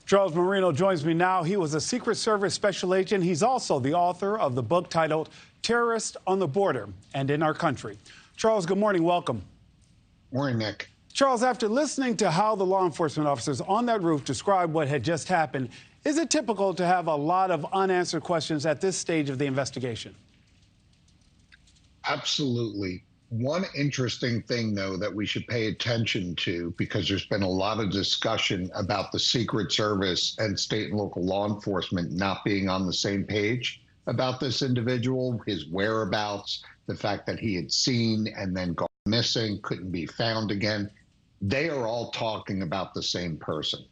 Charles Marino joins me now. He was a Secret Service special agent. He's also the author of the book titled Terrorists on the Border and in Our Country. Charles, good morning. Welcome. Morning, Nick. Charles, after listening to how the law enforcement officers on that roof described what had just happened, is it typical to have a lot of unanswered questions at this stage of the investigation? Absolutely. One interesting thing, though, that we should pay attention to, because there's been a lot of discussion about the Secret Service and state and local law enforcement not being on the same page about this individual, his whereabouts, the fact that he had seen and then gone missing, couldn't be found again. They are all talking about the same person,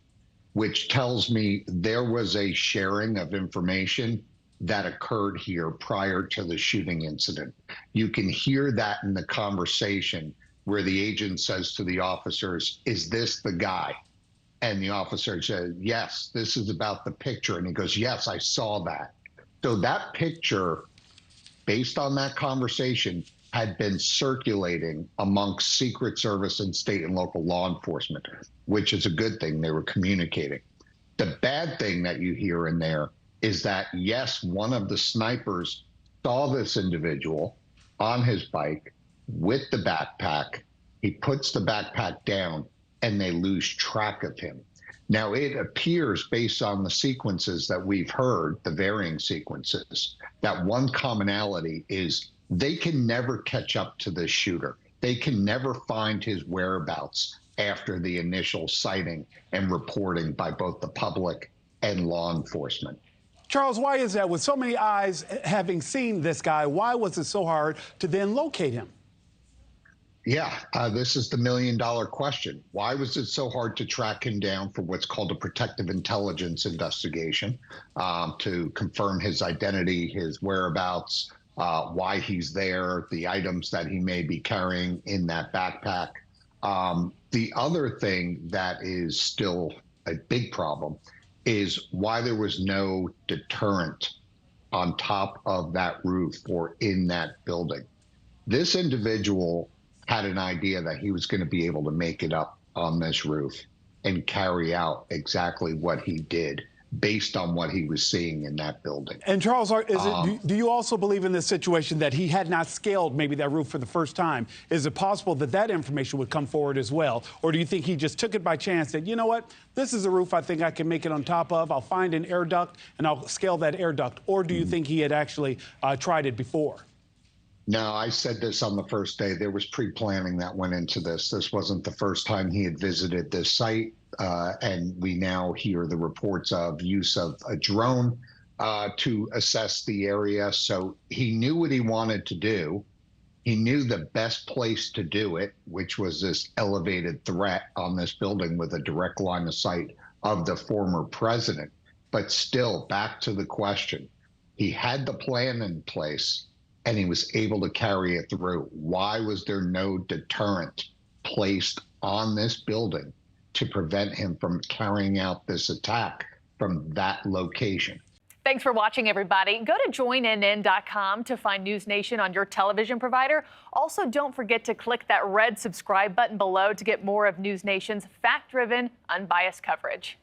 which tells me there was a sharing of information that occurred here prior to the shooting incident. You can hear that in the conversation where the agent says to the officers, "Is this the guy?" And the officer says, "Yes, this is about the picture." And he goes, "Yes, I saw that." So that picture, based on that conversation, had been circulating amongst Secret Service and state and local law enforcement, which is a good thing. They were communicating. The bad thing that you hear in there is that, yes, one of the snipers saw this individual on his bike with the backpack. He puts the backpack down and they lose track of him. Now, it appears, based on the sequences that we've heard, the varying sequences, that one commonality is they can never catch up to this shooter. They can never find his whereabouts after the initial sighting and reporting by both the public and law enforcement. Charles, why is that? With so many eyes having seen this guy, why was it so hard to then locate him? Yeah, this is the million-dollar question. Why was it so hard to track him down for what's called a protective intelligence investigation, to confirm his identity, his whereabouts, why he's there, the items that he may be carrying in that backpack? The other thing that is still a big problem is why there was no deterrent on top of that roof or in that building. This individual had an idea that he was going to be able to make it up on this roof and carry out exactly what he did based on what he was seeing in that building. And Charles, do you also believe in this situation that he had not scaled maybe that roof for the first time? Is it possible that that information would come forward as well? Or do you think he just took it by chance that, you know what, this is a roof I think I can make it on top of, I'll find an air duct and I'll scale that air duct? Or do you think he had actually tried it before? No, I said this on the first day. There was pre-planning that went into this. This wasn't the first time he had visited this site. And we now hear the reports of use of a drone to assess the area. So he knew what he wanted to do. He knew the best place to do it, which was this elevated threat on this building with a direct line of sight of the former president. But still, back to the question, he had the plan in place and he was able to carry it through. Why was there no deterrent placed on this building to prevent him from carrying out this attack from that location? Thanks for watching, everybody. Go to joinnn.com to find NewsNation on your television provider. Also, don't forget to click that red subscribe button below to get more of NewsNation's fact-driven, unbiased coverage.